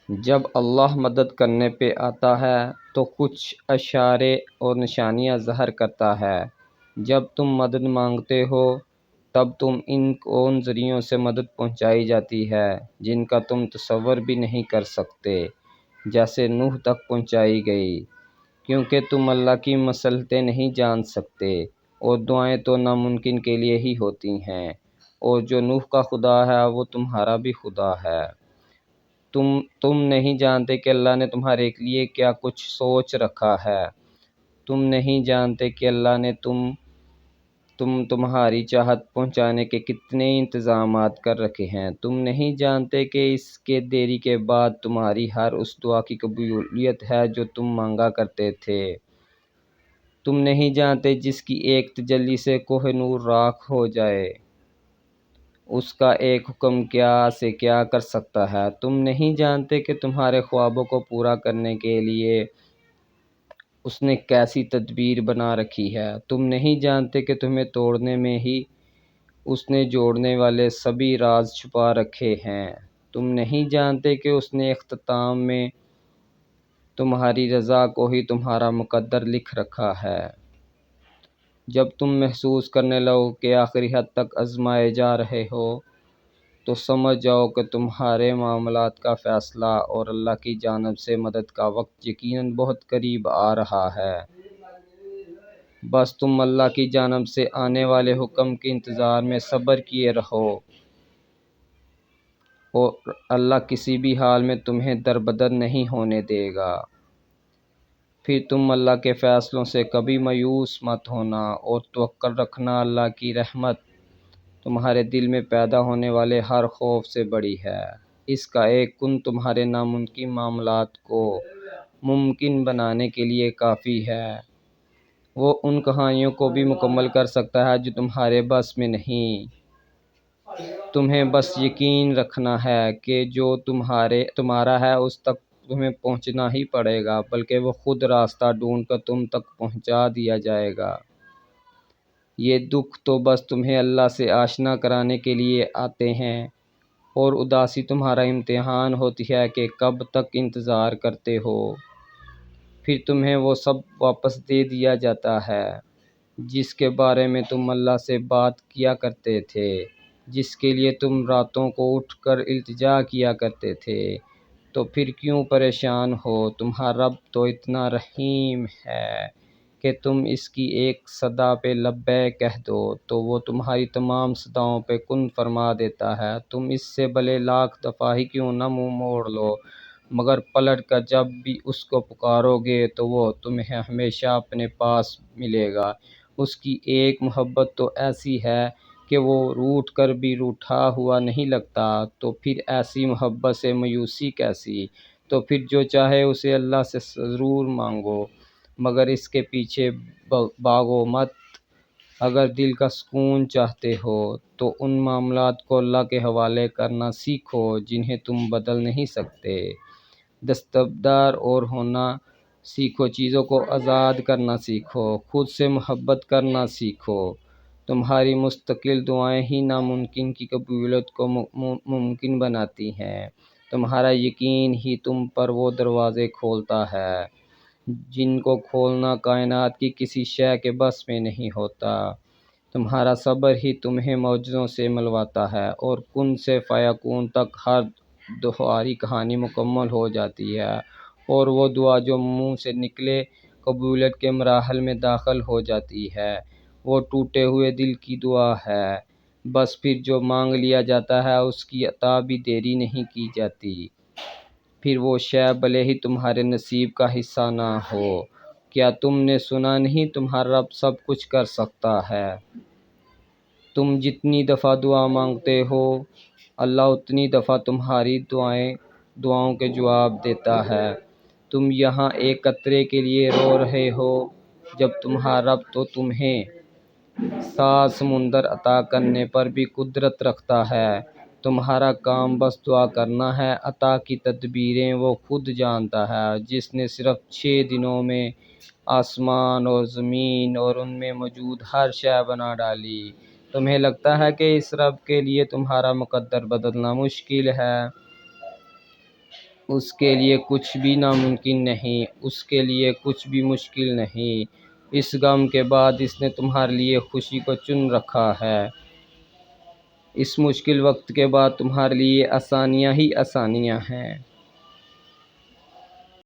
جب اللہ مدد کرنے پہ آتا ہے تو کچھ اشارے اور نشانیاں ظاہر کرتا ہے۔ جب تم مدد مانگتے ہو تب تم ان ذریعوں سے مدد پہنچائی جاتی ہے جن کا تم تصور بھی نہیں کر سکتے، جیسے نوح تک پہنچائی گئی، کیونکہ تم اللہ کی مصلحتیں نہیں جان سکتے، اور دعائیں تو ناممکن کے لیے ہی ہوتی ہیں، اور جو نوح کا خدا ہے وہ تمہارا بھی خدا ہے۔ تم نہیں جانتے کہ اللہ نے تمہارے لیے کیا کچھ سوچ رکھا ہے۔ تم نہیں جانتے کہ اللہ نے تمہاری چاہت پہنچانے کے کتنے انتظامات کر رکھے ہیں۔ تم نہیں جانتے کہ اس کے دیری کے بعد تمہاری ہر اس دعا کی قبولیت ہے جو تم مانگا کرتے تھے۔ تم نہیں جانتے جس کی ایک تجلی سے کوہ نور راکھ ہو جائے، اس کا ایک حکم کیا سے کیا کر سکتا ہے۔ تم نہیں جانتے کہ تمہارے خوابوں کو پورا کرنے کے لیے اس نے کیسی تدبیر بنا رکھی ہے۔ تم نہیں جانتے کہ تمہیں توڑنے میں ہی اس نے جوڑنے والے سبھی راز چھپا رکھے ہیں۔ تم نہیں جانتے کہ اس نے اختتام میں تمہاری رضا کو ہی تمہارا مقدر لکھ رکھا ہے۔ جب تم محسوس کرنے لگو کہ آخری حد تک آزمائے جا رہے ہو تو سمجھ جاؤ کہ تمہارے معاملات کا فیصلہ اور اللہ کی جانب سے مدد کا وقت یقیناً بہت قریب آ رہا ہے۔ بس تم اللہ کی جانب سے آنے والے حکم کے انتظار میں صبر کیے رہو، اور اللہ کسی بھی حال میں تمہیں دربدر نہیں ہونے دے گا۔ پھر تم اللہ کے فیصلوں سے کبھی مایوس مت ہونا، اور توکل رکھنا، اللہ کی رحمت تمہارے دل میں پیدا ہونے والے ہر خوف سے بڑی ہے۔ اس کا ایک کن تمہارے ناممکن معاملات کو ممکن بنانے کے لیے کافی ہے۔ وہ ان کہانیوں کو بھی مکمل کر سکتا ہے جو تمہارے بس میں نہیں۔ تمہیں بس یقین رکھنا ہے کہ جو تمہارا ہے اس تک تمہیں پہنچنا ہی پڑے گا، بلکہ وہ خود راستہ ڈھونڈ کر تم تک پہنچا دیا جائے گا۔ یہ دکھ تو بس تمہیں اللہ سے آشنا کرانے کے لیے آتے ہیں، اور اداسی تمہارا امتحان ہوتی ہے کہ کب تک انتظار کرتے ہو۔ پھر تمہیں وہ سب واپس دے دیا جاتا ہے جس کے بارے میں تم اللہ سے بات کیا کرتے تھے، جس کے لیے تم راتوں کو اٹھ کر التجا کیا کرتے تھے۔ تو پھر کیوں پریشان ہو؟ تمہارا رب تو اتنا رحیم ہے کہ تم اس کی ایک صدا پہ لبیک کہہ دو تو وہ تمہاری تمام صداؤں پہ کن فرما دیتا ہے۔ تم اس سے بھلے لاکھ دفعہ ہی کیوں نہ منہ موڑ لو، مگر پلٹ کر جب بھی اس کو پکارو گے تو وہ تمہیں ہمیشہ اپنے پاس ملے گا۔ اس کی ایک محبت تو ایسی ہے کہ وہ روٹھ کر بھی روٹھا ہوا نہیں لگتا، تو پھر ایسی محبت سے مایوسی کیسی؟ تو پھر جو چاہے اسے اللہ سے ضرور مانگو، مگر اس کے پیچھے بھاگو مت۔ اگر دل کا سکون چاہتے ہو تو ان معاملات کو اللہ کے حوالے کرنا سیکھو جنہیں تم بدل نہیں سکتے۔ دستبردار اور ہونا سیکھو، چیزوں کو آزاد کرنا سیکھو، خود سے محبت کرنا سیکھو۔ تمہاری مستقل دعائیں ہی ناممکن کی قبولیت کو ممکن بناتی ہیں۔ تمہارا یقین ہی تم پر وہ دروازے کھولتا ہے جن کو کھولنا کائنات کی کسی شے کے بس میں نہیں ہوتا۔ تمہارا صبر ہی تمہیں معجزوں سے ملواتا ہے، اور کن سے فیکون تک ہر تمہاری کہانی مکمل ہو جاتی ہے، اور وہ دعا جو منہ سے نکلے قبولیت کے مراحل میں داخل ہو جاتی ہے۔ وہ ٹوٹے ہوئے دل کی دعا ہے، بس پھر جو مانگ لیا جاتا ہے اس کی عطا بھی دیری نہیں کی جاتی۔ پھر وہ شے بھلے ہی تمہارے نصیب کا حصہ نہ ہو۔ کیا تم نے سنا نہیں تمہارا رب سب کچھ کر سکتا ہے؟ تم جتنی دفعہ دعا مانگتے ہو اللہ اتنی دفعہ تمہاری دعاؤں کے جواب دیتا ہے۔ تم یہاں ایک قطرے کے لیے رو رہے ہو جب تمہارا رب تو تمہیں 7 سمندر عطا کرنے پر بھی قدرت رکھتا ہے۔ تمہارا کام بس دعا کرنا ہے۔ عطا کی تدبیریں وہ خود جانتا ہے جس نے صرف 6 دنوں میں آسمان اور زمین اور ان میں موجود ہر شے بنا ڈالی۔ تمہیں لگتا ہے کہ اس رب کے لیے تمہارا مقدر بدلنا مشکل ہے؟ اس کے لیے کچھ بھی ناممکن نہیں، اس کے لیے کچھ بھی مشکل نہیں۔ اس غم کے بعد اس نے تمہارے لیے خوشی کو چن رکھا ہے۔ اس مشکل وقت کے بعد تمہارے لیے آسانیاں ہی آسانیاں ہیں۔